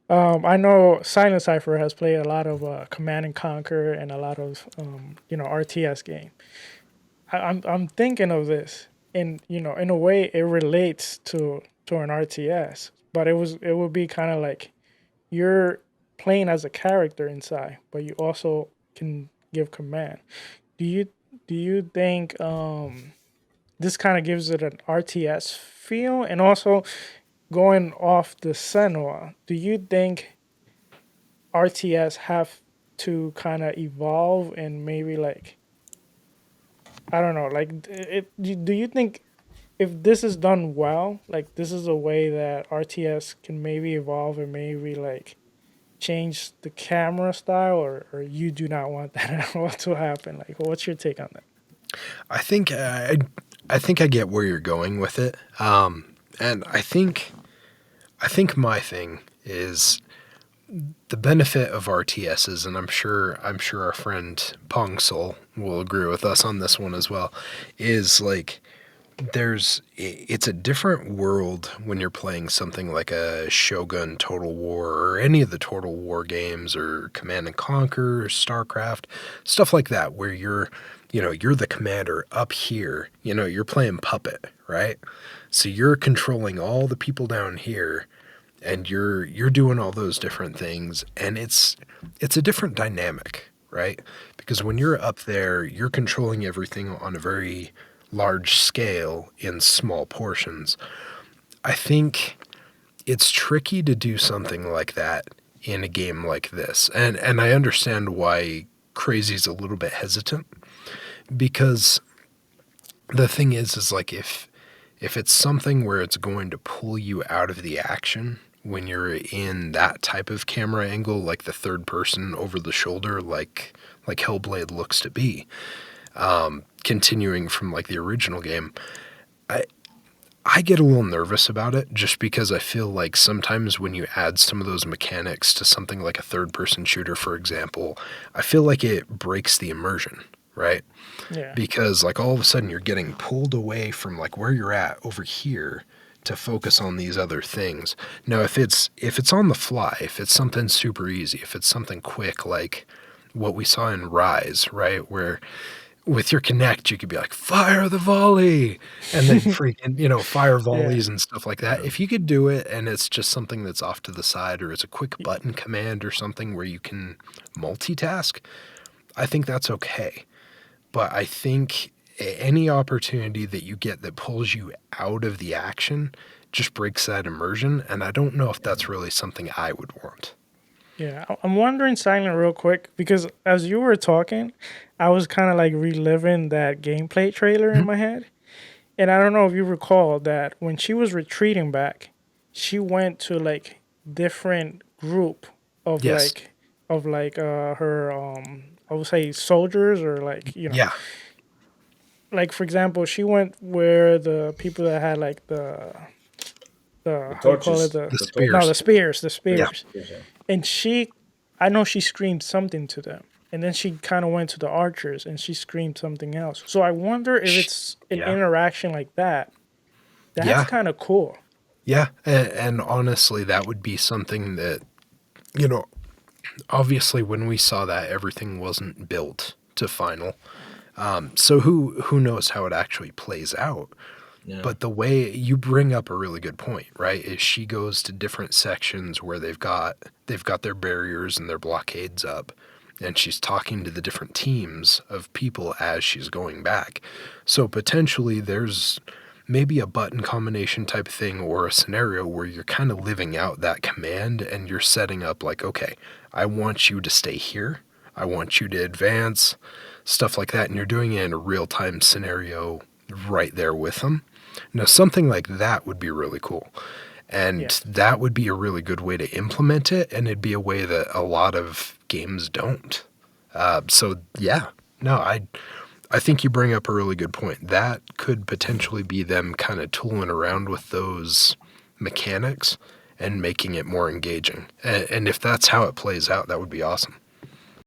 I know Silent Cypher has played a lot of Command and Conquer and a lot of RTS game. I'm thinking of this, and in a way, it relates to an RTS, but it would be kind of like you're playing as a character inside, but you also can give command. Do you do you think this kind of gives it an RTS feel? And also going off the Senua, do you think RTS have to kind of evolve and maybe like I don't know, like do you think if this is done well, like this is a way that RTS can maybe evolve and maybe like change the camera style, or you do not want that at all to happen? Like, what's your take on that? I think I think I get where you're going with it, and I think my thing is the benefit of RTSs, and I'm sure our friend Pong Soul will agree with us on this one as well, is like it's a different world when you're playing something like a Shogun Total War or any of the Total War games or Command and Conquer, or StarCraft, stuff like that, where you're the commander up here, you're playing puppet, right? So you're controlling all the people down here and you're doing all those different things, and it's a different dynamic, right? Because when you're up there, you're controlling everything on a very large scale in small portions. I think it's tricky to do something like that in a game like this. And I understand why Crazy's a little bit hesitant, because the thing is like if it's something where it's going to pull you out of the action when you're in that type of camera angle, like the third person over the shoulder, like Hellblade looks to be, continuing from like the original game, I get a little nervous about it just because I feel like sometimes when you add some of those mechanics to something like a third-person shooter, for example, I feel like it breaks the immersion, right? Yeah. Because like all of a sudden you're getting pulled away from like where you're at over here to focus on these other things. Now, if it's on the fly, if it's something super easy, if it's something quick like what we saw in Rise, right, where with your Connect, you could be like, fire the volley, and then freaking, fire volleys and stuff like that. If you could do it and it's just something that's off to the side or it's a quick button command or something where you can multitask, I think that's okay. But I think any opportunity that you get that pulls you out of the action just breaks that immersion, and I don't know if that's really something I would want. Yeah, I'm wondering, Silent, real quick, because as you were talking, I was kind of like reliving that gameplay trailer in my head. And I don't know if you recall that when she was retreating back, she went to like different group of Yes. her I would say soldiers, or like Yeah. like for example, she went where the people that had like the how do you call it, The spears. no, the spears Yeah. and I know she screamed something to them, and then she kind of went to the archers and she screamed something else. So I wonder if it's an interaction like that. That's kind of cool. Yeah, and honestly, that would be something that, obviously when we saw that, everything wasn't built to final. So who knows how it actually plays out. Yeah. But the way you bring up a really good point, right, is she goes to different sections where they've got their barriers and their blockades up, and she's talking to the different teams of people as she's going back. So potentially there's maybe a button combination type thing or a scenario where you're kind of living out that command and you're setting up like, okay, I want you to stay here. I want you to advance, stuff like that. And you're doing it in a real-time scenario right there with them. Now, something like that would be really cool. And that would be a really good way to implement it. And it'd be a way that a lot of games don't. I think you bring up a really good point. That could potentially be them kind of tooling around with those mechanics and making it more engaging. And if that's how it plays out, that would be awesome.